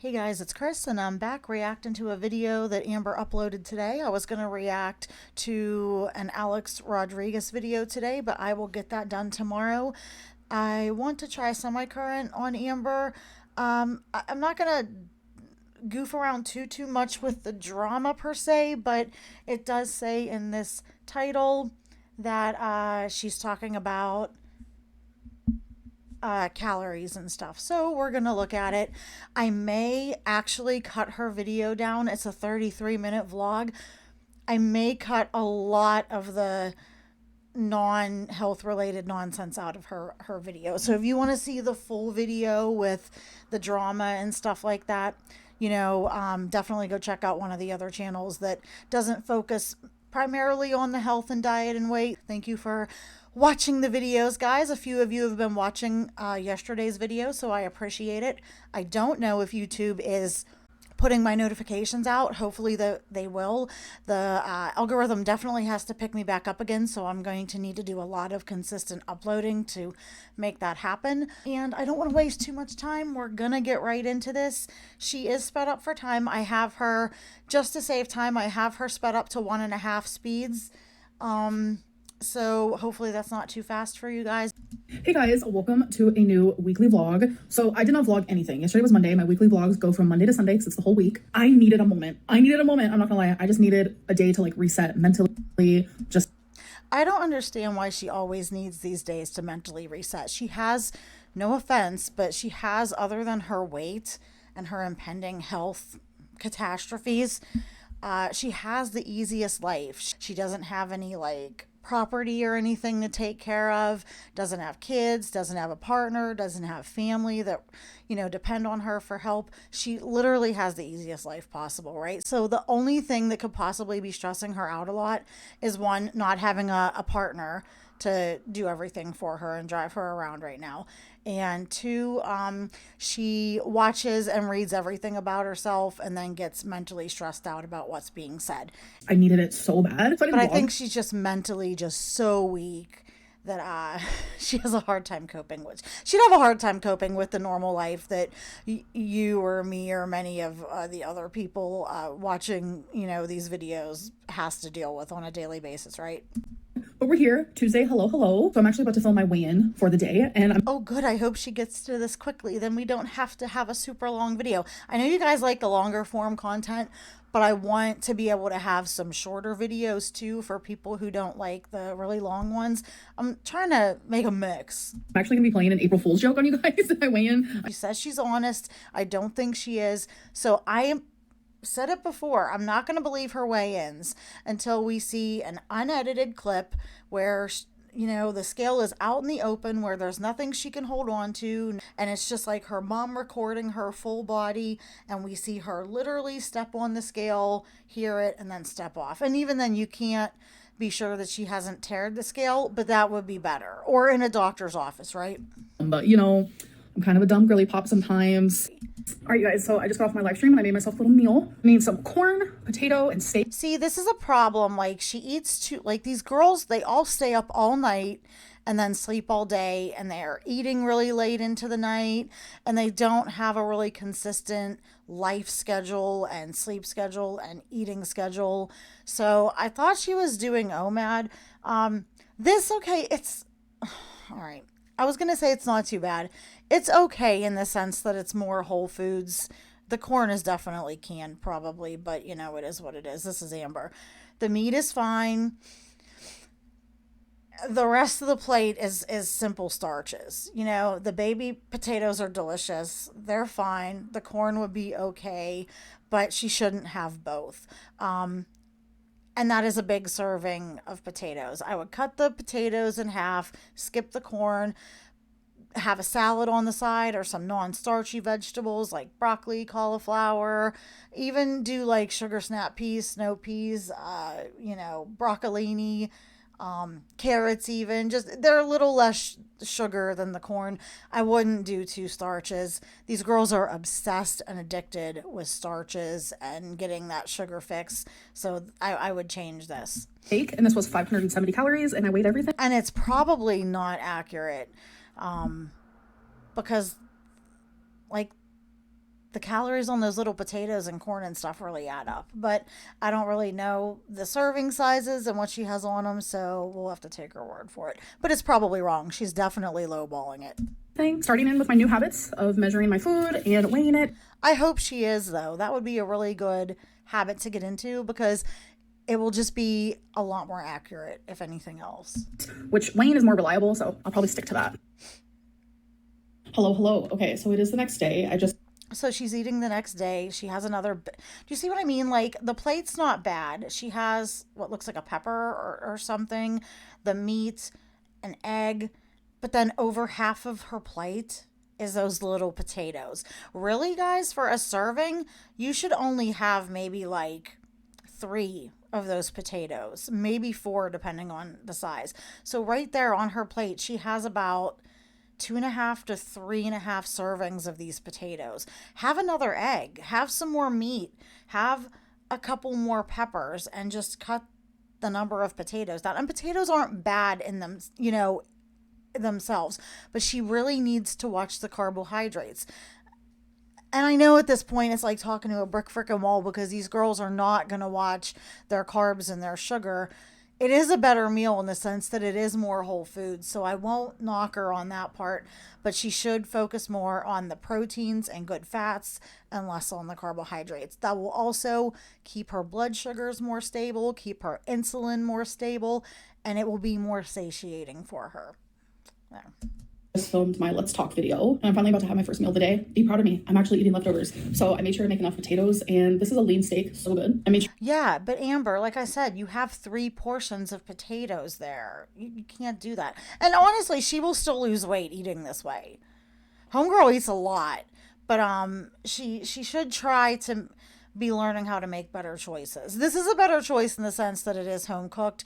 Hey guys, it's Chris and I'm back reacting to a video that Amber uploaded today. I was going to react to an Alex Rodriguez video today, but I will get that done tomorrow. I want to try semi-current on Amber. I'm not going to goof around too much with the drama per se, but it does say in this title that she's talking about calories and stuff. So we're going to look at it. I may actually cut her video down. It's a 33-minute vlog. I may cut a lot of the non-health related nonsense out of her video. So if you want to see the full video with the drama and stuff like that, definitely go check out one of the other channels that doesn't focus primarily on the health and diet and weight. Thank you for watching the videos, guys. A few of you have been watching yesterday's video, so I appreciate it. I don't know if YouTube is putting my notifications out. Hopefully they will. The algorithm definitely has to pick me back up again, so I'm going to need to do a lot of consistent uploading to make that happen. And I don't want to waste too much time. We're gonna get right into this. She is sped up for time. I have her, just to save time, I have her sped up to 1.5 speeds. So hopefully that's not too fast for you guys. Hey guys, welcome to a new weekly vlog. So I did not vlog anything. Yesterday was Monday. My weekly vlogs go from Monday to Sunday because it's the whole week. I needed a moment. I'm not gonna lie. I just needed a day to reset mentally. I don't understand why she always needs these days to mentally reset. She has, no offense, but she has, other than her weight and her impending health catastrophes, she has the easiest life. She doesn't have any property or anything to take care of, doesn't have kids, doesn't have a partner, doesn't have family that depend on her for help. She literally has the easiest life possible, right? So the only thing that could possibly be stressing her out a lot is, one, not having a partner to do everything for her and drive her around right now, and two, she watches and reads everything about herself and then gets mentally stressed out about what's being said. I needed it so bad. But I think she's just mentally just so weak that she has a hard time coping with. She'd have a hard time coping with the normal life that you or me or many of the other people watching these videos has to deal with on a daily basis, right? But we're here Tuesday. Hello. So I'm actually about to film my weigh-in for the day, and oh good, I hope she gets to this quickly, then we don't have to have a super long video. I know you guys like the longer form content, but I want to be able to have some shorter videos too for people who don't like the really long ones. I'm trying to make a mix. I'm actually gonna be playing an April Fool's joke on you guys in my weigh-in. She says she's honest. I don't think she is. So I said it before, I'm not going to believe her weigh-ins until we see an unedited clip where the scale is out in the open, where there's nothing she can hold on to, and it's just like her mom recording her full body, and we see her literally step on the scale, hear it, and then step off. And even then you can't be sure that she hasn't teared the scale, but that would be better. Or in a doctor's office, right? But I'm kind of a dumb girly pop sometimes. All right, you guys, so I just got off my live stream and I made myself a little meal. I made some corn, potato, and steak. See, this is a problem. She eats these girls, they all stay up all night and then sleep all day, and they're eating really late into the night, and they don't have a really consistent life schedule and sleep schedule and eating schedule. So I thought she was doing OMAD. It's all right. I was going to say it's not too bad. It's okay in the sense that it's more whole foods. The corn is definitely canned probably, but it is what it is. This is Amber. The meat is fine. The rest of the plate is simple starches. The baby potatoes are delicious. They're fine. The corn would be okay, but she shouldn't have both. And that is a big serving of potatoes. I would cut the potatoes in half, skip the corn, have a salad on the side or some non-starchy vegetables like broccoli, cauliflower, even do sugar snap peas, snow peas, broccolini, carrots even. Just, they're a little less sugar than the corn. I wouldn't do 2 starches. These girls are obsessed and addicted with starches and getting that sugar fix. So I would change this. And this was 570 calories, and I weighed everything. And it's probably not accurate because the calories on those little potatoes and corn and stuff really add up. But I don't really know the serving sizes and what she has on them, so we'll have to take her word for it. But it's probably wrong. She's definitely lowballing it. Starting in with my new habits of measuring my food and weighing it. I hope she is, though. That would be a really good habit to get into because it will just be a lot more accurate, if anything else. Which weighing is more reliable, so I'll probably stick to that. Hello. Okay, so it is the next day. So she's eating the next day. She has another. Do you see what I mean? Like, the plate's not bad. She has what looks like a pepper or something, the meat, an egg, but then over half of her plate is those little potatoes. Really, guys, for a serving, you should only have maybe like 3 of those potatoes, maybe 4, depending on the size. So, right there on her plate, she has about 2.5 to 3.5 servings of these potatoes. Have another egg, have some more meat, have a couple more peppers, and just cut the number of potatoes down. And potatoes aren't bad in them, themselves, but she really needs to watch the carbohydrates. And I know at this point it's like talking to a brick frickin' wall because these girls are not going to watch their carbs and their sugar. It is a better meal in the sense that it is more whole foods, so I won't knock her on that part, but she should focus more on the proteins and good fats and less on the carbohydrates. That will also keep her blood sugars more stable, keep her insulin more stable, and it will be more satiating for her. There. Just filmed my Let's Talk video, and I'm finally about to have my first meal of the day. Be proud of me. I'm actually eating leftovers. So I made sure to make enough potatoes, and this is a lean steak. So good. Yeah, but Amber, like I said, you have 3 portions of potatoes there. You can't do that. And honestly, she will still lose weight eating this way. Homegirl eats a lot, but she should try to be learning how to make better choices. This is a better choice in the sense that it is home cooked,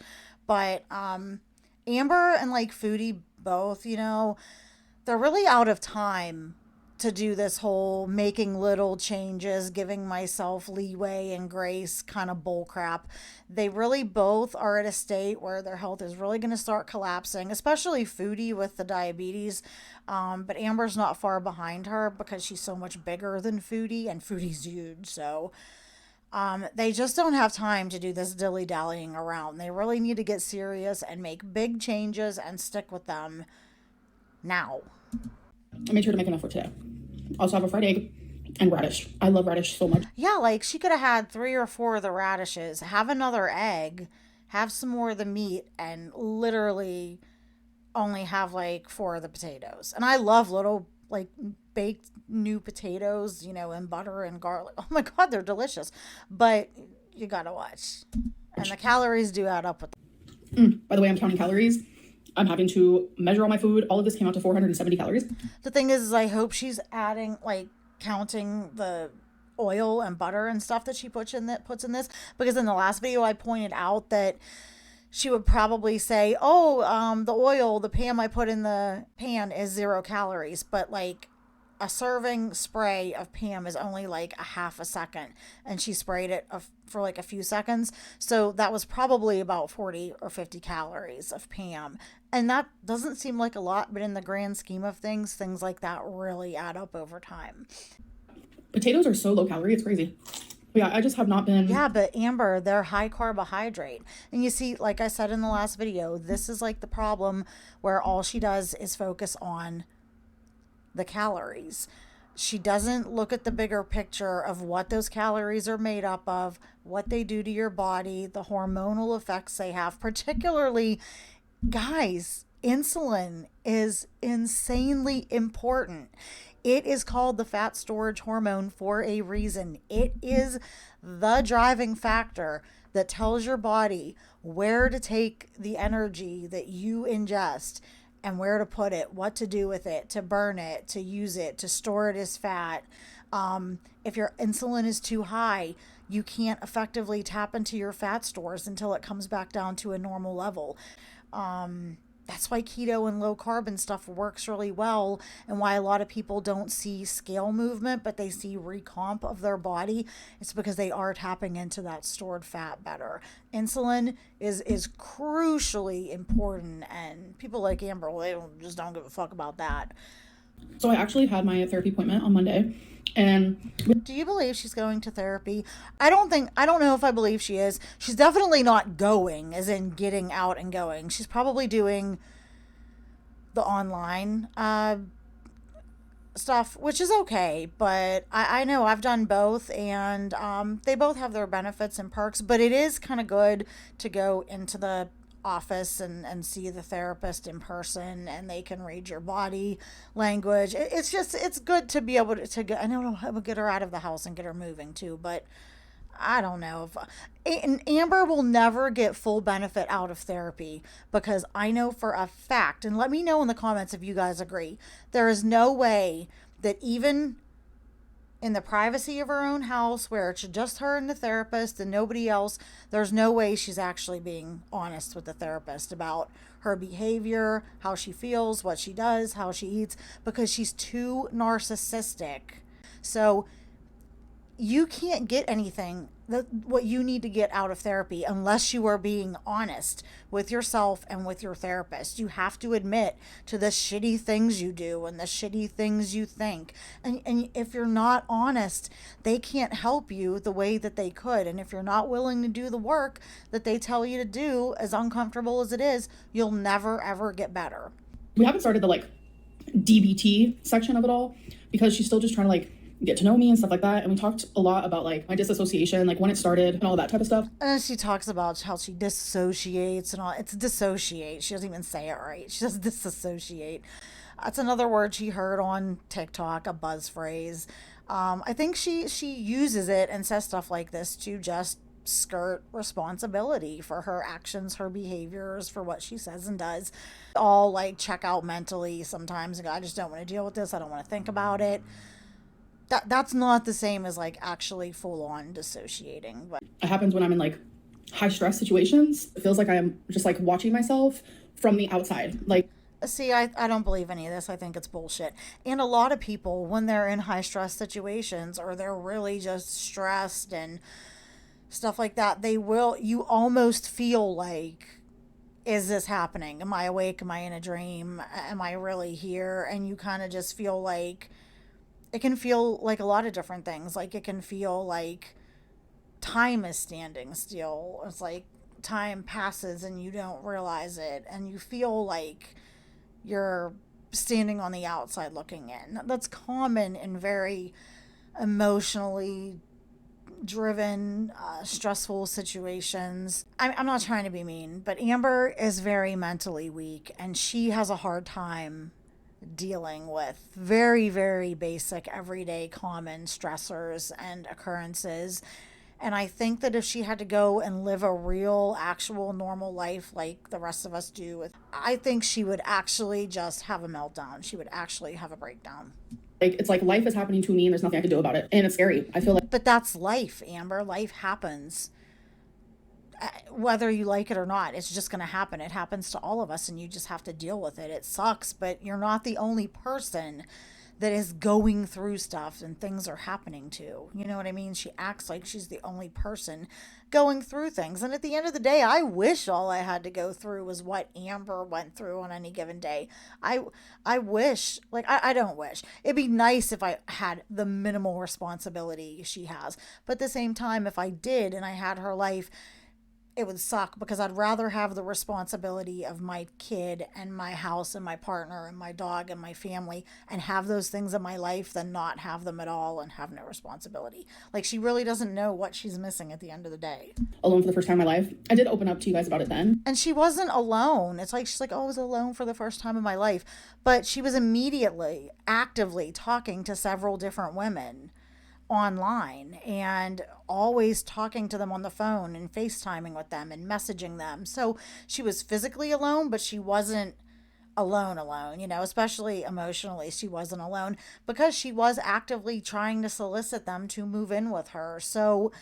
but Amber and like Foodie both, they're really out of time to do this whole making little changes, giving myself leeway and grace kind of bull crap. They really both are at a state where their health is really going to start collapsing, especially Foodie with the diabetes. But Amber's not far behind her because she's so much bigger than Foodie, and Foodie's huge. So they just don't have time to do this dilly-dallying around. They really need to get serious and make big changes and stick with them now. I made sure to make enough for today. Also have a fried egg and radish. I love radish so much. Yeah, like she could have had 3 or 4 of the radishes, have another egg, have some more of the meat, and literally only have like 4 of the potatoes. And I love little like baked new potatoes, in butter and garlic. Oh my God, they're delicious. But you gotta watch. And the calories do add up with them. By the way, I'm counting calories. I'm having to measure all my food. All of this came out to 470 calories. The thing is I hope she's adding, like, counting the oil and butter and stuff that she puts in this, because in the last video I pointed out that she would probably say, the oil, the Pam I put in the pan is 0 calories, but like a serving spray of Pam is only like a half a second, and she sprayed it for like a few seconds. So that was probably about 40 or 50 calories of Pam. And that doesn't seem like a lot, but in the grand scheme of things like that really add up over time. Potatoes are so low calorie, it's crazy. Yeah, I just have not been. Yeah, but Amber, they're high carbohydrate. And you see, like I said in the last video, this is like the problem where all she does is focus on the calories. She doesn't look at the bigger picture of what those calories are made up of, what they do to your body, the hormonal effects they have. Particularly, guys, insulin is insanely important. It is called the fat storage hormone for a reason. It is the driving factor that tells your body where to take the energy that you ingest and where to put it, what to do with it, to burn it, to use it, to store it as fat. If your insulin is too high, you can't effectively tap into your fat stores until it comes back down to a normal level. That's why keto and low carb and stuff works really well, and why a lot of people don't see scale movement, but they see recomp of their body. It's because they are tapping into that stored fat better. Insulin is crucially important, and people like Amber, just don't give a fuck about that. So I actually had my therapy appointment on Monday, and Do you believe she's going to therapy? I don't know if I believe she is. She's definitely not going, as in getting out and going. She's probably doing the online stuff, which is okay. But I know I've done both, and they both have their benefits and perks. But it is kind of good to go into the office and see the therapist in person, and they can read your body language. It's just, it's good to be able to get, I know it'll get her out of the house and get her moving too, but I don't know if and Amber will never get full benefit out of therapy, because I know for a fact, and let me know in the comments if you guys agree, there is no way that even in the privacy of her own house, where it's just her and the therapist and nobody else, there's no way she's actually being honest with the therapist about her behavior, how she feels, what she does, how she eats, because she's too narcissistic. So you can't get anything that what you need to get out of therapy unless you are being honest with yourself and with your therapist. You have to admit to the shitty things you do and the shitty things you think. And if you're not honest, they can't help you the way that they could. And if you're not willing to do the work that they tell you to do, as uncomfortable as it is, you'll never ever get better. we haven't started the like DBT section of it all because she's still just trying to like get to know me and stuff like that. And we talked a lot about like my disassociation, like when it started and all that type of stuff. And she talks about how she dissociates and all. It's dissociate. She doesn't even say it right. She says disassociate. That's another word she heard on TikTok, a buzz phrase. I think she uses it and says stuff like this to just skirt responsibility for her actions, her behaviors, for what she says and does. All like check out mentally sometimes and go, I just don't want to deal with this. I don't want to think about it. That's not the same as like actually full on dissociating. But It happens when I'm in like high stress situations. It feels like I'm just like watching myself from the outside. Like, see, I don't believe any of this. I think it's bullshit. And a lot of people, when they're in high stress situations or they're really just stressed and stuff like that, you almost feel like, is this happening? Am I awake? Am I in a dream? Am I really here? And you kind of just feel like, it can feel like a lot of different things. Like it can feel like time is standing still. It's like time passes and you don't realize it. And you feel like you're standing on the outside looking in. That's common in very emotionally driven, stressful situations. I'm not trying to be mean, but Amber is very mentally weak and she has a hard time dealing with very, very basic, everyday, common stressors and occurrences. And I think that if she had to go and live a real, actual, normal life like the rest of us do, I think she would actually just have a meltdown. She would actually have a breakdown. like it's like life is happening to me and there's nothing I can do about it. And it's scary. I feel like But that's life, Amber. Life happens. Whether you like it or not, it's just going to happen. It happens to all of us, and you just have to deal with it. It sucks, but you're not the only person that is going through stuff and things are happening to. You know what I mean? She acts like she's the only person going through things. And at the end of the day, I wish all I had to go through was what Amber went through on any given day. I wish, like I don't wish. It'd be nice if I had the minimal responsibility she has. But at the same time, if I did and I had her life, it would suck because I'd rather have the responsibility of my kid and my house and my partner and my dog and my family and have those things in my life than not have them at all and have no responsibility. Like she really doesn't know what she's missing at the end of the day. alone for the first time in my life. I did open up to you guys about it then. And she wasn't alone. It's like she's like, oh, I was alone for the first time in my life. But she was immediately, actively talking to several different women online and always talking to them on the phone and FaceTiming with them and messaging them. So she was physically alone, but she wasn't alone, especially emotionally. She wasn't alone because she was actively trying to solicit them to move in with her. So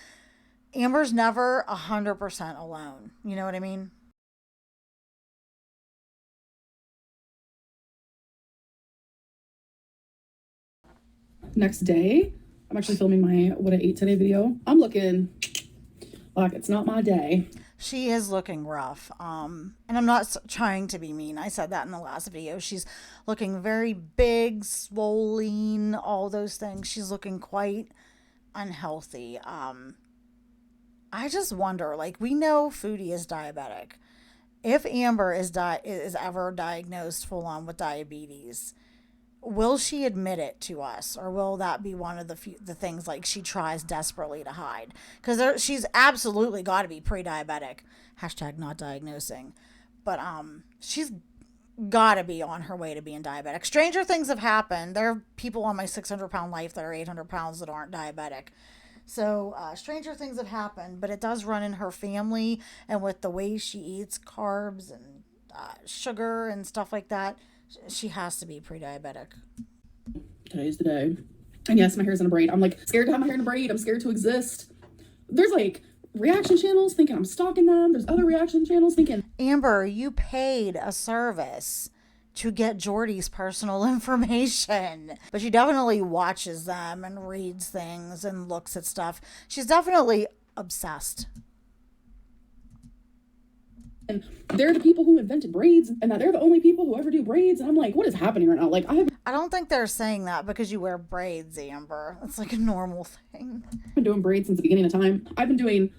Amber's never 100% alone. You know what I mean? Next day, I'm actually filming my what I ate today video. I'm looking like it's not my day. She is looking rough. And I'm not trying to be mean. I said that in the last video. She's looking very big, swollen, all those things. She's looking quite unhealthy. I just wonder, like, we know Foodie is diabetic. If Amber is ever diagnosed full on with diabetes, will she admit it to us, or will that be one of the things like she tries desperately to hide? Because she's absolutely got to be pre-diabetic. Hashtag not diagnosing, but she's got to be on her way to being diabetic. Stranger things have happened. There are people on my 600-pound life that are 800 pounds that aren't diabetic. So stranger things have happened, but it does run in her family, and with the way she eats carbs and sugar and stuff like that, she has to be pre-diabetic. Today's the day. And yes, my hair's in a braid. I'm like scared to have my hair in a braid. I'm scared to exist. There's like reaction channels thinking I'm stalking them. There's other reaction channels thinking, Amber, you paid a service to get Jordy's personal information. But she definitely watches them and reads things and looks at stuff. She's definitely obsessed. and they're the people who invented braids, and that they're the only people who ever do braids. And I'm like, what is happening right now? Like, I don't think they're saying that because you wear braids, Amber. It's like a normal thing. I've been doing braids since the beginning of time. I've been doing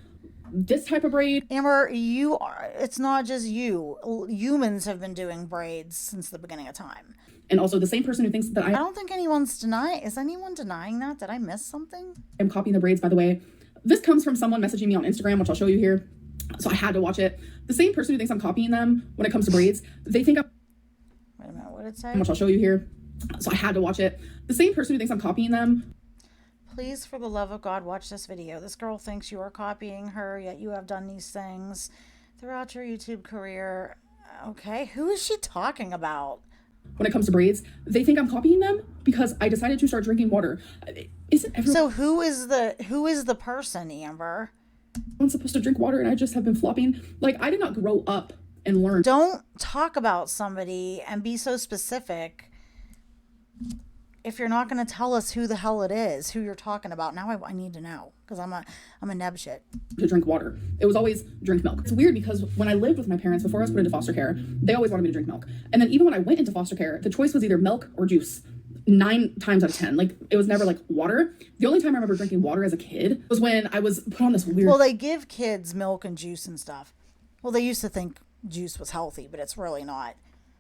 this type of braid. Amber, it's not just you. Humans have been doing braids since the beginning of time. And also the same person who thinks that I don't think anyone's denying. Is anyone denying that? Did I miss something? I'm copying the braids, by the way. This comes from someone messaging me on Instagram, which I'll show you here. So I had to watch it. The same person who thinks I'm copying them when it comes to braids, they think I'm... Wait a minute, what did it say? Which I'll show you here. So I had to watch it. The same person who thinks I'm copying them. Please, for the love of God, watch this video. This girl thinks you are copying her, yet you have done these things throughout your YouTube career. Okay, who is she talking about? When it comes to braids, they think I'm copying them because I decided to start drinking water. Isn't everyone... So who is the person, Amber? I'm supposed to drink water and I just have been flopping. Like, I did not grow up and learn. Don't talk about somebody and be so specific if you're not going to tell us who the hell it is, who you're talking about. Now I need to know, because I'm a neb shit. To drink water. It was always drink milk. It's weird because when I lived with my parents before I was put into foster care, they always wanted me to drink milk. And then even when I went into foster care, the choice was either milk or juice. 9 times out of 10. Like, it was never like water. The only time I remember drinking water as a kid was when I was put on this weird... Well, they give kids milk and juice and stuff. Well, they used to think juice was healthy, but it's really not.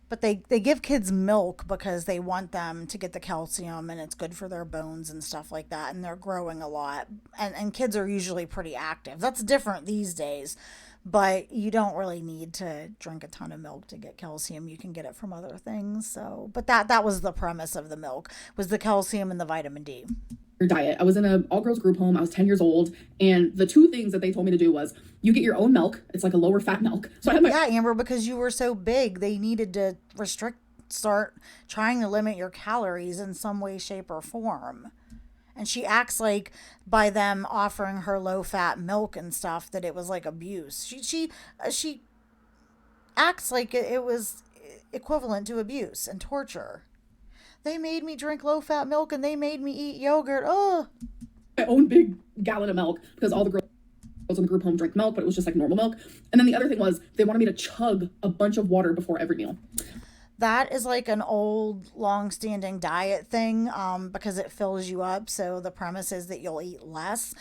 But they give kids milk because they want them to get the calcium, and it's good for their bones and stuff like that, and they're growing a lot. And kids are usually pretty active. That's different these days, but you don't really need to drink a ton of milk to get calcium. You can get it from other things. So, but that was the premise of the milk, was the calcium and the vitamin D. Diet. I was in an all-girls group home. I was 10 years old, and the 2 things that they told me to do was you get your own milk. It's like a lower fat milk. So I had Yeah, Amber, because you were so big, they needed to start trying to limit your calories in some way, shape, or form. And she acts like by them offering her low-fat milk and stuff that it was like abuse. She acts like it was equivalent to abuse and torture. They made me drink low-fat milk and they made me eat yogurt. Oh, my own big gallon of milk because all the girls in the group home drank milk, but it was just like normal milk. And then the other thing was they wanted me to chug a bunch of water before every meal. That is like an old, long-standing diet thing, because it fills you up. So the premise is that you'll eat less.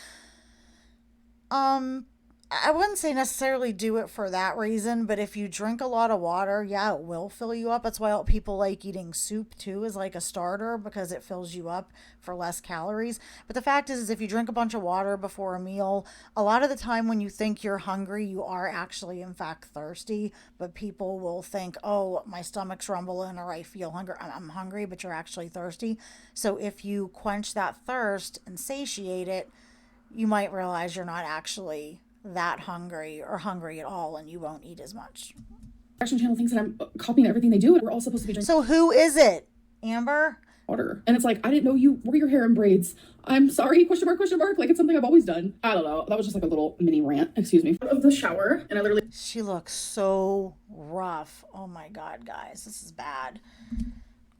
I wouldn't say necessarily do it for that reason, but if you drink a lot of water, yeah, it will fill you up. That's why people like eating soup too, as like a starter, because it fills you up for less calories. But the fact is if you drink a bunch of water before a meal, a lot of the time when you think you're hungry, you are actually in fact thirsty. But people will think, oh, my stomach's rumbling, or I feel hungry. I'm hungry, but you're actually thirsty. So if you quench that thirst and satiate it, you might realize you're not actually that hungry or hungry at all, and you won't eat as much. Action channel thinks that I'm copying everything they do, and we're all supposed to be drinking. So who is it, Amber? Water. And it's like, I didn't know you wore your hair in braids. I'm sorry, question mark, question mark. Like, it's something I've always done. I don't know. That was just like a little mini rant, excuse me, of the shower. And I literally... She looks so rough. Oh my God, guys, this is bad.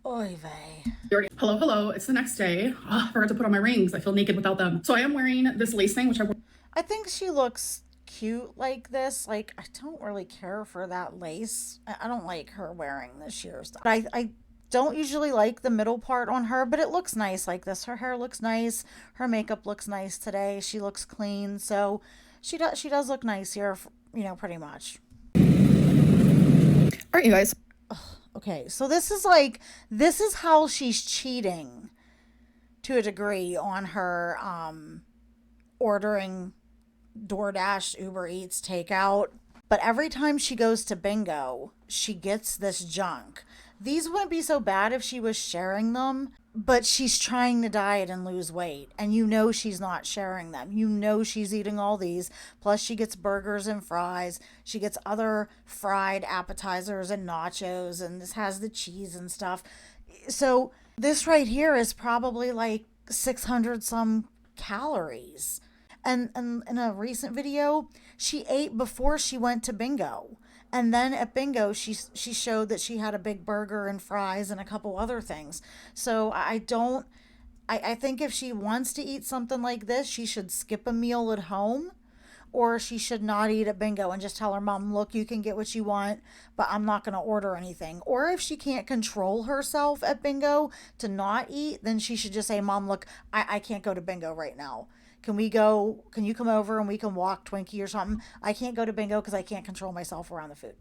Oy vey. Hello. It's the next day. I forgot to put on my rings. I feel naked without them. So I am wearing this lace thing, which I wore. I think she looks cute like this. Like, I don't really care for that lace. I don't like her wearing this sheer stuff. I don't usually like the middle part on her, but it looks nice like this. Her hair looks nice. Her makeup looks nice today. She looks clean. So she does look nice here, you know, pretty much. All right, you guys. Okay, so this is how she's cheating to a degree on her ordering DoorDash, Uber Eats, takeout. But every time she goes to bingo, she gets this junk. These wouldn't be so bad if she was sharing them, but she's trying to diet and lose weight. And you know she's not sharing them. You know she's eating all these. Plus she gets burgers and fries. She gets other fried appetizers and nachos. And this has the cheese and stuff. So this right here is probably like 600 some calories. And in a recent video, she ate before she went to bingo. And then at bingo, she showed that she had a big burger and fries and a couple other things. So I think if she wants to eat something like this, she should skip a meal at home, or she should not eat at bingo and just tell her mom, look, you can get what you want, but I'm not going to order anything. Or if she can't control herself at bingo to not eat, then she should just say, mom, look, I can't go to bingo right now. Can you come over and we can walk Twinkie or something? I can't go to bingo because I can't control myself around the food.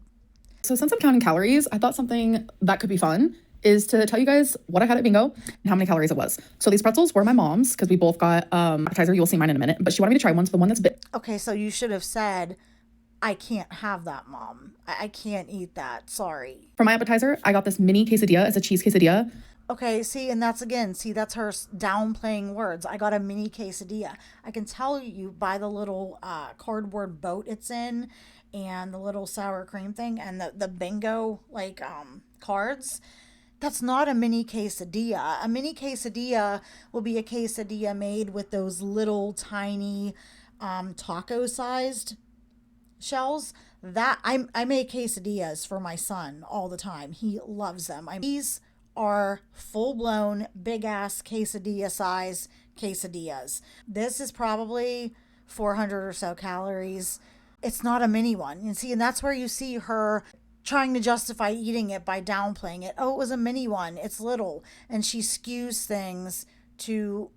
So since I'm counting calories, I thought something that could be fun is to tell you guys what I had at bingo and how many calories it was. So these pretzels were my mom's because we both got appetizer. You'll see mine in a minute, but she wanted me to try one. So the one that's big. Okay, so you should have said, I can't have that, mom. I can't eat that. Sorry. For my appetizer, I got this mini quesadilla. It's a cheese quesadilla. Okay, that's her downplaying words. I got a mini quesadilla. I can tell you by the little cardboard boat it's in and the little sour cream thing and the bingo cards. That's not a mini quesadilla. A mini quesadilla will be a quesadilla made with those little tiny taco sized shells. That I make quesadillas for my son all the time. He loves them. These are full-blown big-ass quesadilla size quesadillas. This is probably 400 or so calories. It's not a mini one. And that's where you see her trying to justify eating it by downplaying it. Oh, it was a mini one. It's little. And she skews things to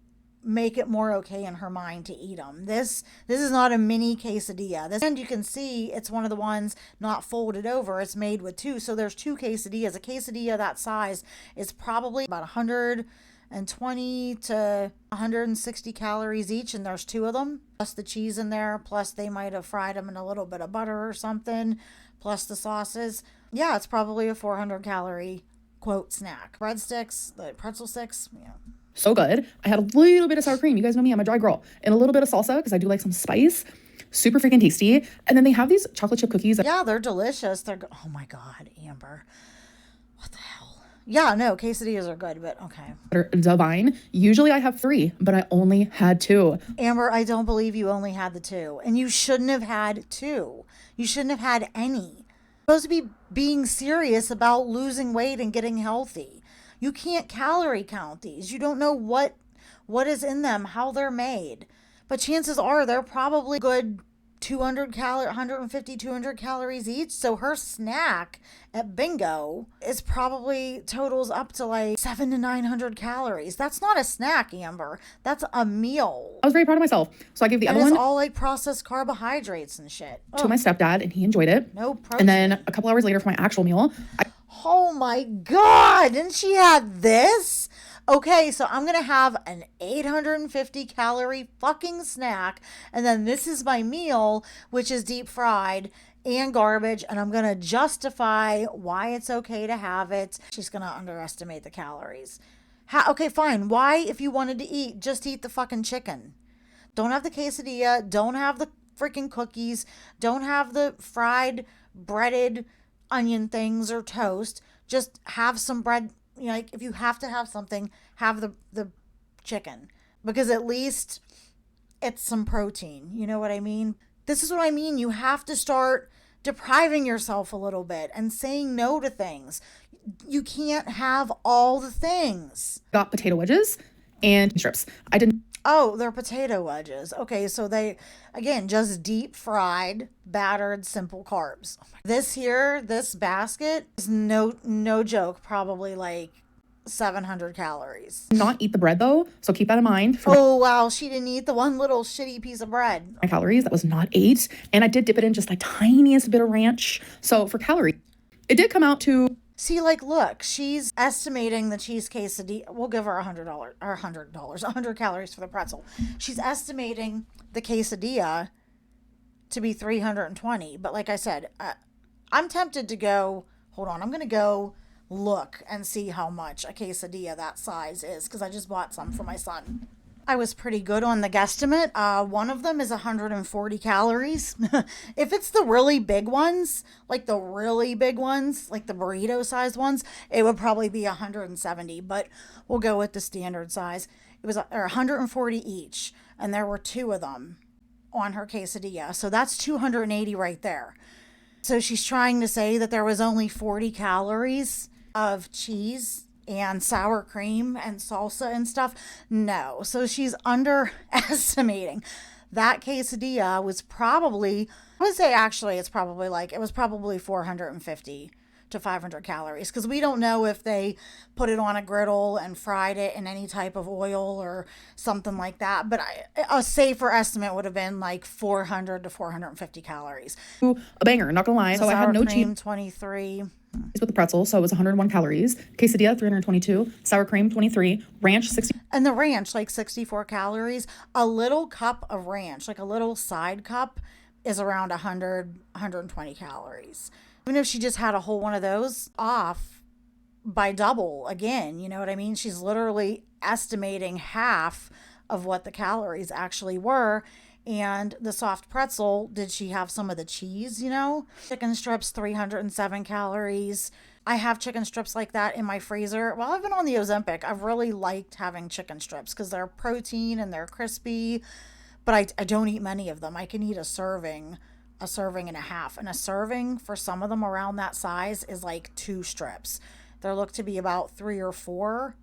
make it more okay in her mind to eat them. This is not a mini quesadilla. And you can see it's one of the ones not folded over. It's made with two. So there's two quesadillas. A quesadilla that size is probably about 120 to 160 calories each, and there's two of them. Plus the cheese in there, plus they might have fried them in a little bit of butter or something, plus the sauces. Yeah, it's probably a 400 calorie quote snack. Breadsticks, the pretzel sticks, yeah. So good. I had a little bit of sour cream. You guys know me, I'm a dry girl. And a little bit of salsa because I do like some spice. Super freaking tasty. And then they have these chocolate chip cookies. Yeah, they're delicious. Oh my God, Amber. What the hell? Yeah, no, quesadillas are good, but okay. They're divine. Usually I have 3, but I only had 2. Amber, I don't believe you only had the 2. And you shouldn't have had 2. You shouldn't have had any. You're supposed to be being serious about losing weight and getting healthy. You can't calorie count these. You don't know what is in them, how they're made. But chances are they're probably good 150, 200 calories each. So her snack at bingo is probably totals up to like 700 to 900 calories. That's not a snack, Amber. That's a meal. I was very proud of myself. So I gave the other one. It's all like processed carbohydrates and shit. To my stepdad, and he enjoyed it. No protein. And then a couple hours later for my actual meal, oh my God, and she had this? Okay, so I'm going to have an 850 calorie fucking snack, and then this is my meal, which is deep fried and garbage, and I'm going to justify why it's okay to have it. She's going to underestimate the calories. Okay, fine. Why, if you wanted to eat, just eat the fucking chicken? Don't have the quesadilla, don't have the freaking cookies, don't have the fried, breaded onion things or toast. Just have some bread. You know, like if you have to have something, have the chicken, because at least it's some protein. You know what I mean? This is what I mean. You have to start depriving yourself a little bit and saying no to things. You can't have all the things. Got potato wedges and strips. I didn't. Oh, they're potato wedges. Okay, so they, again, just deep fried, battered, simple carbs. This here, this basket is no joke, probably like 700 calories. Not eat the bread though, so keep that in mind for Oh, wow, she didn't eat the one little shitty piece of bread. my calories. That was not 8. And I did dip it in just the tiniest bit of ranch. So for calorie, it did come out to... See, like, look, she's estimating the cheese quesadilla. We'll give her $100 or $100, 100 calories for the pretzel. She's estimating the quesadilla to be 320. But like I said, I'm tempted to go, hold on, I'm going to go look and see how much a quesadilla that size is because I just bought some for my son. I was pretty good on the guesstimate. One of them is 140 calories. If it's the really big ones, like the burrito sized ones, it would probably be 170, but we'll go with the standard size. It was 140 each, and there were 2 of them on her quesadilla. So that's 280 right there. So she's trying to say that there was only 40 calories of cheese and sour cream and salsa and stuff. No. So she's underestimating. That quesadilla was probably, I would say actually it was probably 450 to 500 calories because we don't know if they put it on a griddle and fried it in any type of oil or something like that. But a safer estimate would have been like 400 to 450 calories. a banger, not gonna lie. So I had no cheese 23 with the pretzel, so it was 101 calories. Quesadilla, 322. Sour cream, 23. Ranch, 60. And the ranch, like 64 calories. A little cup of ranch, like a little side cup, is around 120 calories. Even if she just had a whole one of those, off by double again, you know what I mean? She's literally estimating half of what the calories actually were. And the soft pretzel, did she have some of the cheese, you know? Chicken strips, 307 calories. I have chicken strips like that in my freezer. While I've been on the Ozempic, I've really liked having chicken strips because they're protein and they're crispy, but I don't eat many of them. I can eat a serving and a half. And a serving for some of them around that size is like 2 strips. There look to be about 3 or 4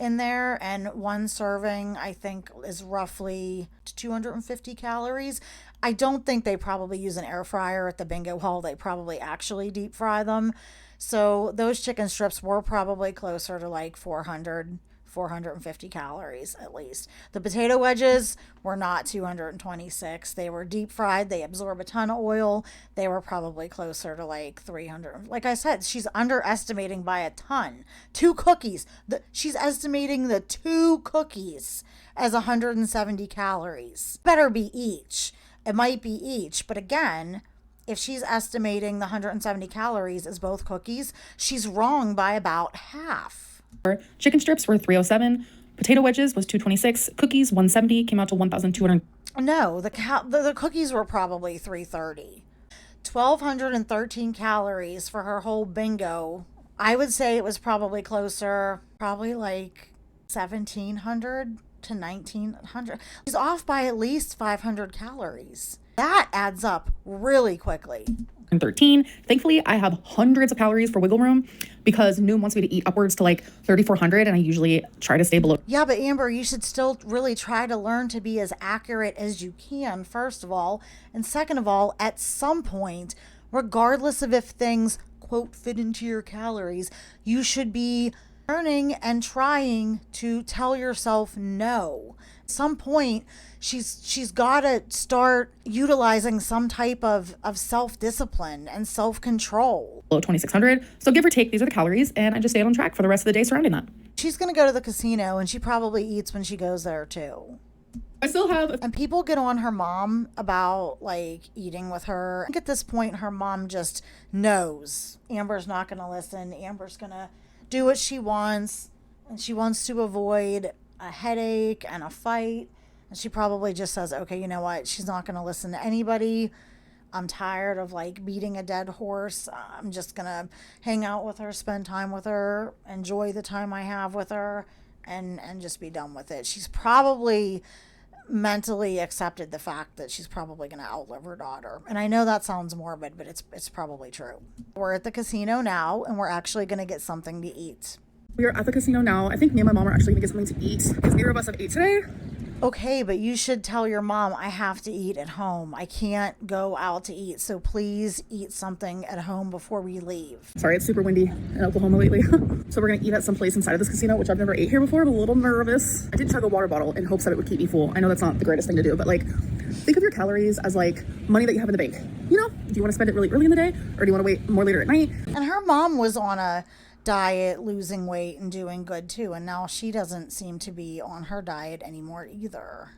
in there, and one serving I think is roughly 250 calories. I don't think they probably use an air fryer at the bingo hall. They probably actually deep fry them. So those chicken strips were probably closer to like 450 calories at least. The potato wedges were not 226. They were deep fried. They absorb a ton of oil. They were probably closer to like 300. Like I said, she's underestimating by a ton. 2 cookies. She's estimating the 2 cookies as 170 calories. Better be each. It might be each, but again, if she's estimating the 170 calories as both cookies, she's wrong by about half. Chicken strips were 307. Potato wedges was 226. Cookies, 170. Came out to 1,200. No, the cookies were probably 330. 1,213 calories for her whole bingo. I would say it was probably closer, probably like 1,700 to 1,900. She's off by at least 500 calories. That adds up really quickly. 13. Thankfully, I have hundreds of calories for wiggle room because Noom wants me to eat upwards to like 3,400, and I usually try to stay below. Yeah, but Amber, you should still really try to learn to be as accurate as you can, first of all. And second of all, at some point, regardless of if things, quote, fit into your calories, you should be learning and trying to tell yourself no. At some point, she's got to start utilizing some type of self-discipline and self-control. Below 2,600. So give or take, these are the calories, and I just stayed on track for the rest of the day surrounding that. She's going to go to the casino, and she probably eats when she goes there too. I still have... And people get on her mom about like eating with her. I think at this point, her mom just knows Amber's not going to listen. Amber's going to do what she wants, and she wants to avoid a headache and a fight. And she probably just says, okay, you know what? She's not going to listen to anybody. I'm tired of like beating a dead horse. I'm just going to hang out with her, spend time with her, enjoy the time I have with her, and just be done with it. She's probably mentally accepted the fact that she's probably going to outlive her daughter. And I know that sounds morbid, but it's probably true. We're at the casino now, and we're actually going to get something to eat. We are at the casino now. I think me and my mom are actually going to get something to eat because neither of us have ate today. Okay, but you should tell your mom, I have to eat at home. I can't go out to eat. So please eat something at home before we leave. Sorry, it's super windy in Oklahoma lately. So we're gonna eat at some place inside of this casino, which I've never ate here before. I'm a little nervous. I did chug a water bottle in hopes that it would keep me full. I know that's not the greatest thing to do, but like, think of your calories as like money that you have in the bank. You know, do you want to spend it really early in the day, or do you want to wait more later at night? And her mom was on a diet, losing weight and doing good too. And now she doesn't seem to be on her diet anymore either.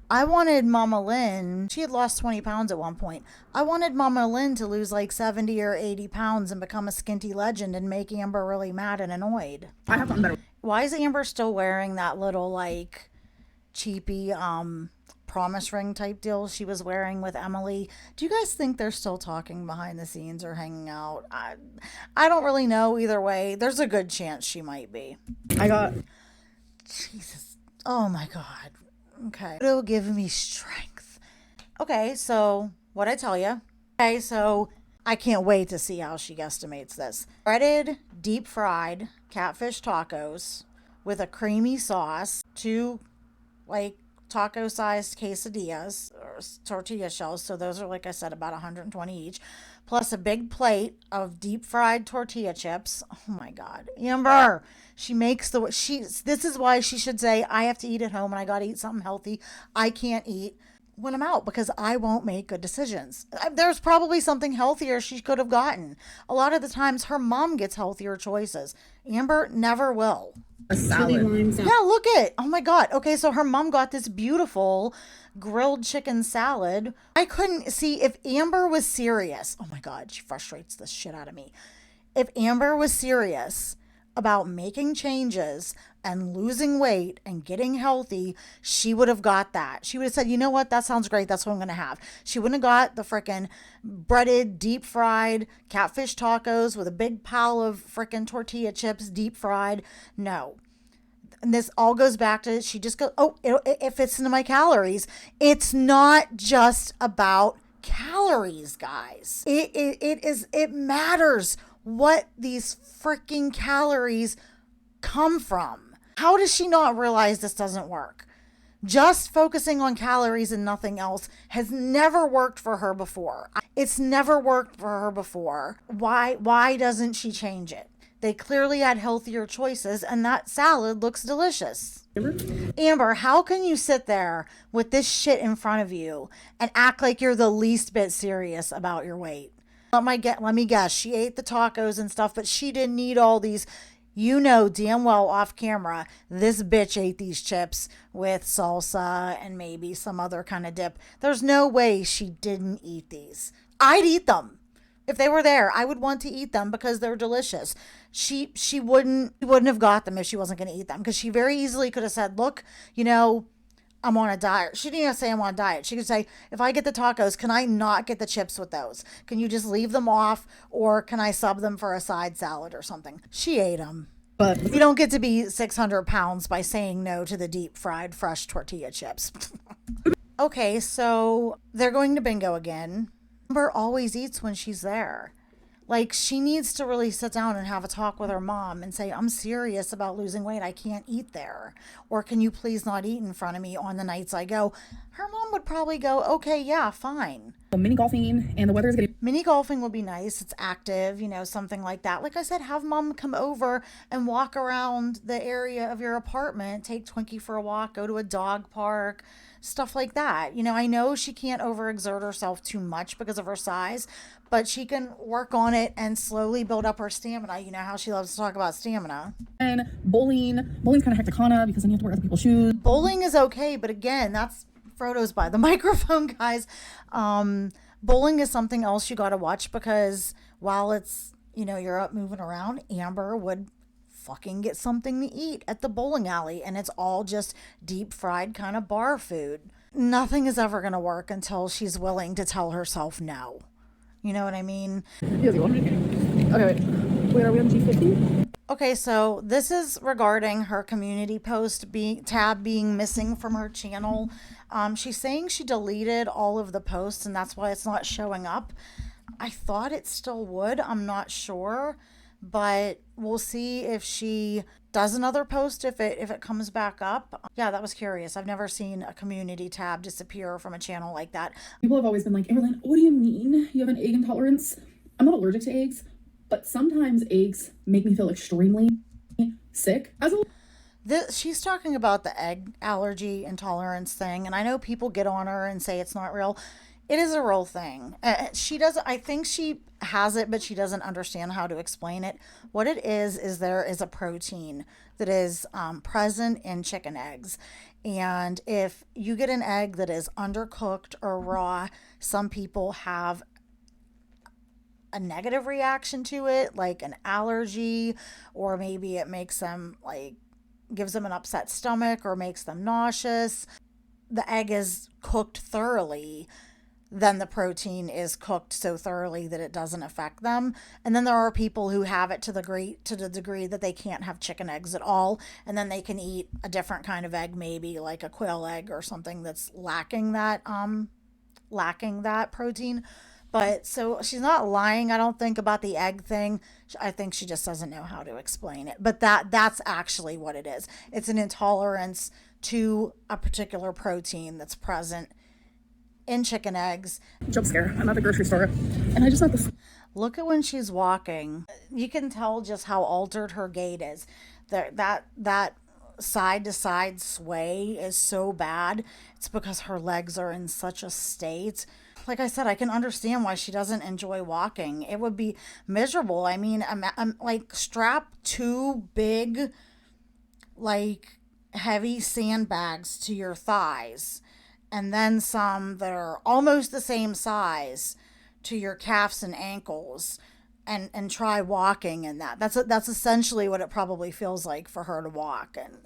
I wanted Mama Lynn, she had lost 20 pounds at one point. I wanted Mama Lynn to lose like 70 or 80 pounds and become a skinty legend and make Amber really mad and annoyed. I have gotten better. Why is Amber still wearing that little like cheapy promise ring type deal she was wearing with Emily? Do you guys think they're still talking behind the scenes or hanging out? I don't really know either way. There's a good chance she might be. I got... Jesus. Oh my God. Okay. It'll give me strength. Okay, so what'd I tell you? Okay, so I can't wait to see how she guesstimates this. Breaded, deep fried catfish tacos with a creamy sauce, 2 like taco sized quesadillas or tortilla shells. So those are, like I said, about 120 each, plus a big plate of deep fried tortilla chips. Oh my God. Amber, she makes this is why she should say, I have to eat at home and I got to eat something healthy. I can't eat when I'm out because I won't make good decisions. There's probably something healthier she could have gotten. A lot of the times her mom gets healthier choices. Amber never will. A salad. Yeah, look it. Oh my God. Okay, so her mom got this beautiful grilled chicken salad. I couldn't see if Amber was serious. Oh my God, she frustrates the shit out of me. If Amber was serious about making changes and losing weight and getting healthy, she would have got that. She would have said, you know what? That sounds great. That's what I'm going to have. She wouldn't have got the frickin' breaded, deep fried catfish tacos with a big pile of frickin' tortilla chips, deep fried. No. And this all goes back to, she just goes, oh, it fits into my calories. It's not just about calories, guys. It matters what these freaking calories come from. How does she not realize this doesn't work? Just focusing on calories and nothing else has never worked for her before. It's never worked for her before. Why doesn't she change it? They clearly had healthier choices, and that salad looks delicious. Amber, how can you sit there with this shit in front of you and act like you're the least bit serious about your weight? Let me guess, she ate the tacos and stuff, but she didn't eat all these. You know damn well off camera, this bitch ate these chips with salsa and maybe some other kind of dip. There's no way she didn't eat these. I'd eat them. If they were there, I would want to eat them because they're delicious. She wouldn't have got them if she wasn't going to eat them, because she very easily could have said, look, you know, I'm on a diet. She didn't even say I'm on a diet. She could say, if I get the tacos, can I not get the chips with those? Can you just leave them off, or can I sub them for a side salad or something? She ate them. But you don't get to be 600 pounds by saying no to the deep fried fresh tortilla chips. Okay, so they're going to bingo again. Amber always eats when she's there. Like, she needs to really sit down and have a talk with her mom and say, I'm serious about losing weight. I can't eat there. Or can you please not eat in front of me on the nights I go? Her mom would probably go, okay, yeah, fine. Mini golfing, and the weather is getting... Mini golfing would be nice. It's active, you know, something like that. Like I said, have mom come over and walk around the area of your apartment, take Twinkie for a walk, go to a dog park, stuff like that. You know, I know she can't overexert herself too much because of her size, but she can work on it and slowly build up her stamina. You know how she loves to talk about stamina. And bowling's kind of hecticana because then you have to wear other people's shoes. Bowling is okay, but again, that's Frodo's by the microphone, guys. Bowling is something else you got to watch, because while it's, you know, you're up moving around, Amber would fucking get something to eat at the bowling alley, and it's all just deep fried kind of bar food. Nothing is ever going to work until she's willing to tell herself no. You know what I mean? Yeah, you want me to... Okay, wait, are we on G50? Okay, so this is regarding her community post tab being missing from her channel. She's saying she deleted all of the posts and that's why it's not showing up. I thought it still would. I'm not sure. but we'll see if she does another post if it comes back up. Yeah, that was curious. I've never seen a community tab disappear from a channel like that. People have always been like, Amberlynn, what do you mean you have an egg intolerance? I'm not allergic to eggs, but sometimes eggs make me feel extremely sick. She's talking about the egg allergy intolerance thing, and I know people get on her and say it's not real. It is a real thing. She does. I think she has it, but she doesn't understand how to explain it. What it is there is a protein that is present in chicken eggs. And if you get an egg that is undercooked or raw, some people have a negative reaction to it, like an allergy, or maybe it makes them like gives them an upset stomach or makes them nauseous. The egg is cooked thoroughly, then the protein is cooked so thoroughly that it doesn't affect them. And then there are people who have it to the degree that they can't have chicken eggs at all, and then they can eat a different kind of egg, maybe like a quail egg or something that's lacking that protein. But so she's not lying, I don't think, about the egg thing. I think she just doesn't know how to explain it. But that's actually what it is. It's an intolerance to a particular protein that's present in chicken eggs. Jump scare. I'm at the grocery store, and I just have this. Look at when she's walking. You can tell just how altered her gait is. That side to side sway is so bad. It's because her legs are in such a state. Like I said, I can understand why she doesn't enjoy walking. It would be miserable. I mean, I'm like strap two big, like heavy sandbags to your thighs, and then some that are almost the same size to your calves and ankles, and try walking in that. That's essentially what it probably feels like for her to walk, and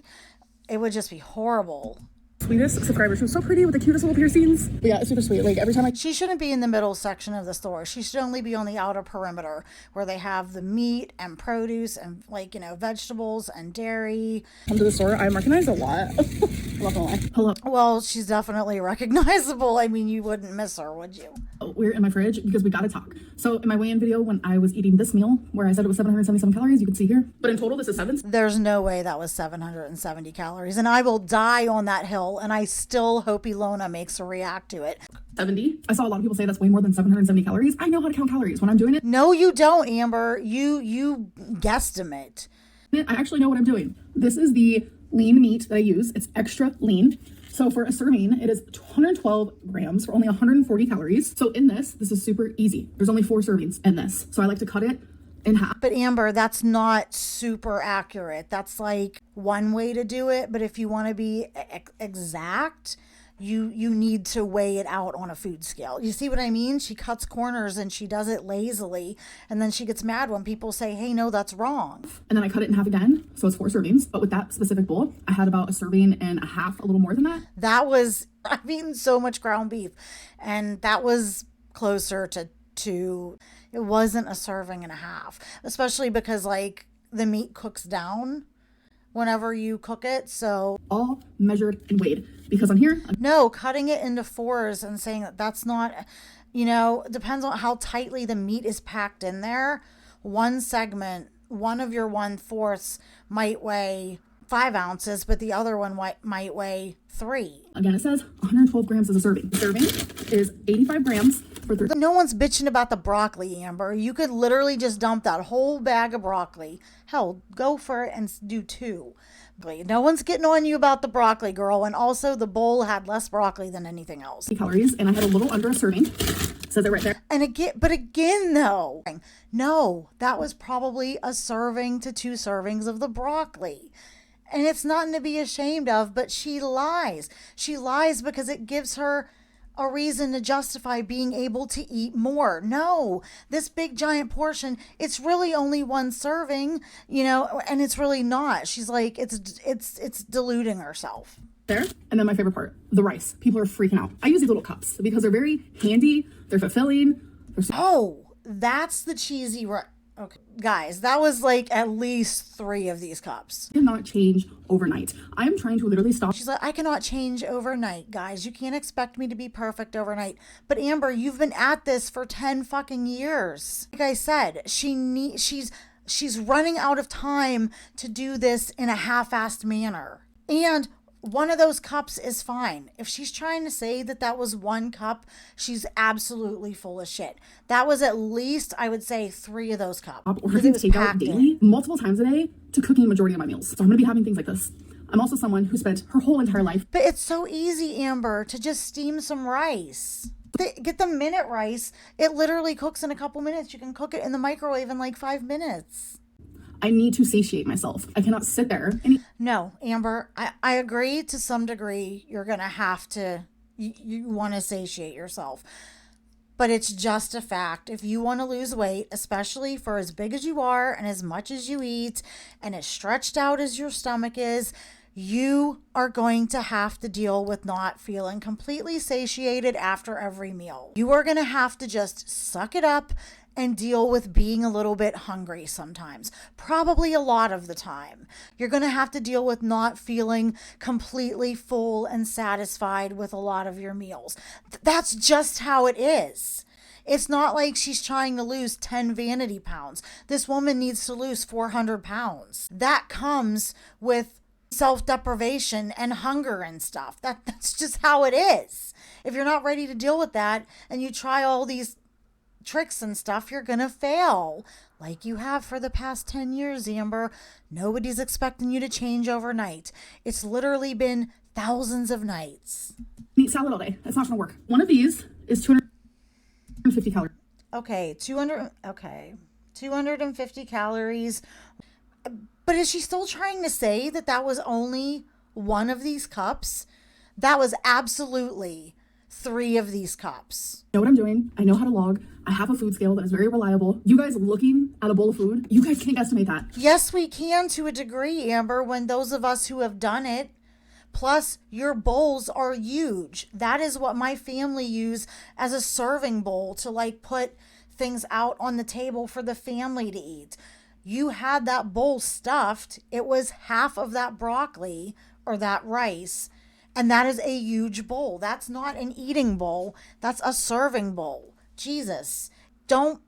it would just be horrible. Sweetest subscriber. She was so pretty with the cutest little piercings. But yeah, it's super sweet. Like every time she shouldn't be in the middle section of the store. She should only be on the outer perimeter where they have the meat and produce and vegetables and dairy. Come to the store, I recognize a lot. I'm not gonna lie. Hello. Well, she's definitely recognizable. I mean, you wouldn't miss her, would you? We're in my fridge because we gotta talk. So in my weigh-in video, when I was eating this meal, where I said it was 777 calories, you can see here. But in total, this is 7. There's no way that was 770 calories. And I will die on that hill, and I still hope Ilona makes a react to it. 70. I saw a lot of people say that's way more than 770 calories. I know how to count calories when I'm doing it. No, you don't, Amber. You guesstimate. I actually know what I'm doing. This is the lean meat that I use. It's extra lean. So for a serving, it is 212 grams for only 140 calories. So in this is super easy. There's only 4 servings in this. So I like to cut it in half. But Amber, that's not super accurate. That's like one way to do it. But if you want to be exact, you need to weigh it out on a food scale. You see what I mean? She cuts corners and she does it lazily. And then she gets mad when people say, hey, no, that's wrong. And then I cut it in half again. So it's 4 servings. But with that specific bowl, I had about a serving and a half, a little more than that. I've eaten so much ground beef. And that was closer to it wasn't a serving and a half. Especially because like the meat cooks down whenever you cook it. So all measured and weighed, because on here, no, cutting it into 4s and saying that that's not, depends on how tightly the meat is packed in there. One segment, one of your 1/4 might weigh 5 ounces, but the other one might weigh 3. Again, it says 112 grams is a serving. The serving is 85 grams for 3. No one's bitching about the broccoli, Amber. You could literally just dump that whole bag of broccoli. Hell, go for it and do 2. No one's getting on you about the broccoli, girl. And also, the bowl had less broccoli than anything else. Calories, and I had a little under a serving. Says it right there. And again, though, no, that was probably a serving to 2 servings of the broccoli. And it's nothing to be ashamed of, but she lies. She lies because it gives her a reason to justify being able to eat more. No, this big giant portion, it's really only 1 serving, and it's really not. She's like, it's deluding herself. There. And then my favorite part, the rice. People are freaking out. I use these little cups because they're very handy. They're fulfilling. That's the cheesy rice. Okay, guys, that was like at least 3 of these cups. Cannot change overnight. I'm trying to literally stop. She's like, I cannot change overnight, guys. You can't expect me to be perfect overnight. But Amber, you've been at this for 10 fucking years. Like I said, she's She's running out of time to do this in a half-assed manner. And one of those cups is fine. If she's trying to say that that was one cup, she's absolutely full of shit. That was at least, I would say, 3 of those cups. Ordering takeout daily, multiple times a day, to cooking a majority of my meals. So I'm gonna be having things like this. I'm also someone who spent her whole entire life. But it's so easy, Amber, to just steam some rice. Get the minute rice. It literally cooks in a couple minutes. You can cook it in the microwave in like 5 minutes. I need to satiate myself. I cannot sit there and No, Amber, I agree to some degree. You're going to have to, you want to satiate yourself. But it's just a fact. If you want to lose weight, especially for as big as you are and as much as you eat and as stretched out as your stomach is, you are going to have to deal with not feeling completely satiated after every meal. You are going to have to just suck it up and deal with being a little bit hungry sometimes, probably a lot of the time. You're going to have to deal with not feeling completely full and satisfied with a lot of your meals. That's just how it is. It's not like she's trying to lose 10 vanity pounds. This woman needs to lose 400 pounds. That comes with self-deprivation and hunger and stuff. That's just how it is. If you're not ready to deal with that and you try all these tricks and stuff, you're gonna fail like you have for the past 10 years, Amber. Nobody's expecting you to change overnight. It's literally been thousands of nights. Eat salad all day. That's not gonna work. One of these is 250 calories. Okay, 250 calories. But is she still trying to say that that was only one of these cups? That was absolutely 3 of these cups. I know what I'm doing. I know how to log. I have a food scale that is very reliable. You guys looking at a bowl of food, you guys can't estimate that. Yes, we can to a degree, Amber, when those of us who have done it. Plus, your bowls are huge. That is what my family use as a serving bowl to like put things out on the table for the family to eat. You had that bowl stuffed. It was half of that broccoli or that rice. And that is a huge bowl. That's not an eating bowl. That's a serving bowl. Jesus. Don't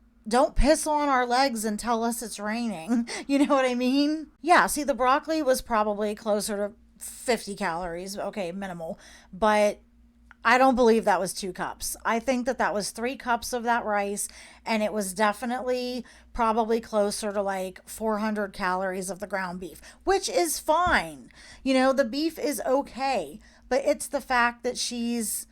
piss on our legs and tell us it's raining. You know what I mean? Yeah, see, the broccoli was probably closer to 50 calories. Okay, minimal. But I don't believe that was 2 cups. I think that that was 3 cups of that rice, and it was definitely probably closer to like 400 calories of the ground beef, which is fine. You know, the beef is okay, but it's the fact that she's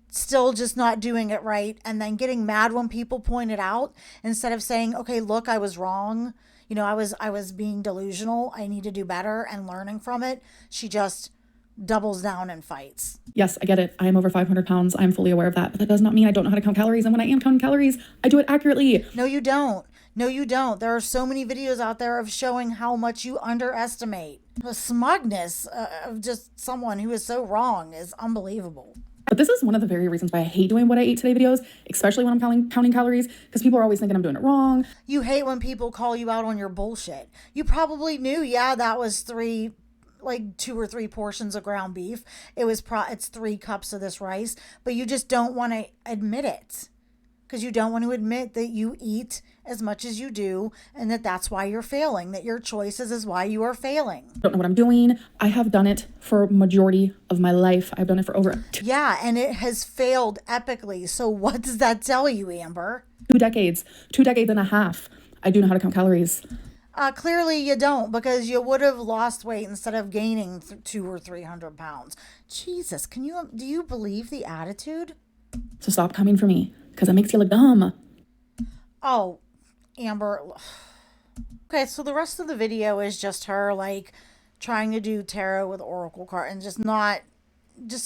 still just not doing it right and then getting mad when people point it out instead of saying, okay, look, I was wrong. You know, I was being delusional. I need to do better and learning from it. She just doubles down and fights. Yes, I get it. I am over 500 pounds. I'm fully aware of that. But that does not mean I don't know how to count calories. And when I am counting calories, I do it accurately. No, you don't. No, you don't. There are so many videos out there of showing how much you underestimate. The smugness of just someone who is so wrong is unbelievable. But this is one of the very reasons why I hate doing what I ate today videos, especially when I'm counting calories, because people are always thinking I'm doing it wrong. You hate when people call you out on your bullshit. You probably knew, yeah, that was 2 or 3 portions of ground beef. It's 3 cups of this rice, but you just don't want to admit it because you don't want to admit that you eat as much as you do and that's why you're failing, that your choices is why you are failing. I don't know what I'm doing. I have done it for majority of my life. I've done it for over Yeah, and it has failed epically. So what does that tell you, Amber? 2 decades and a half. I do know how to count calories. Clearly you don't, because you would have lost weight instead of gaining 200 or 300 pounds. Jesus, do you believe the attitude? So stop coming for me, because it makes you look dumb. Oh, Amber. Okay, so the rest of the video is just her like trying to do tarot with oracle card and just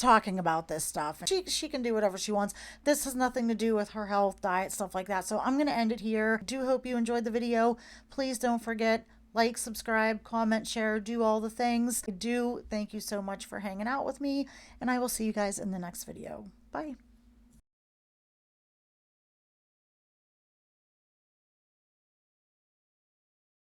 talking about this stuff. She can do whatever she wants. This has nothing to do with her health, diet, stuff like that. So I'm going to end it here. Do hope you enjoyed the video. Please don't forget, like, subscribe, comment, share, do all the things. I do thank you so much for hanging out with me, and I will see you guys in the next video. Bye.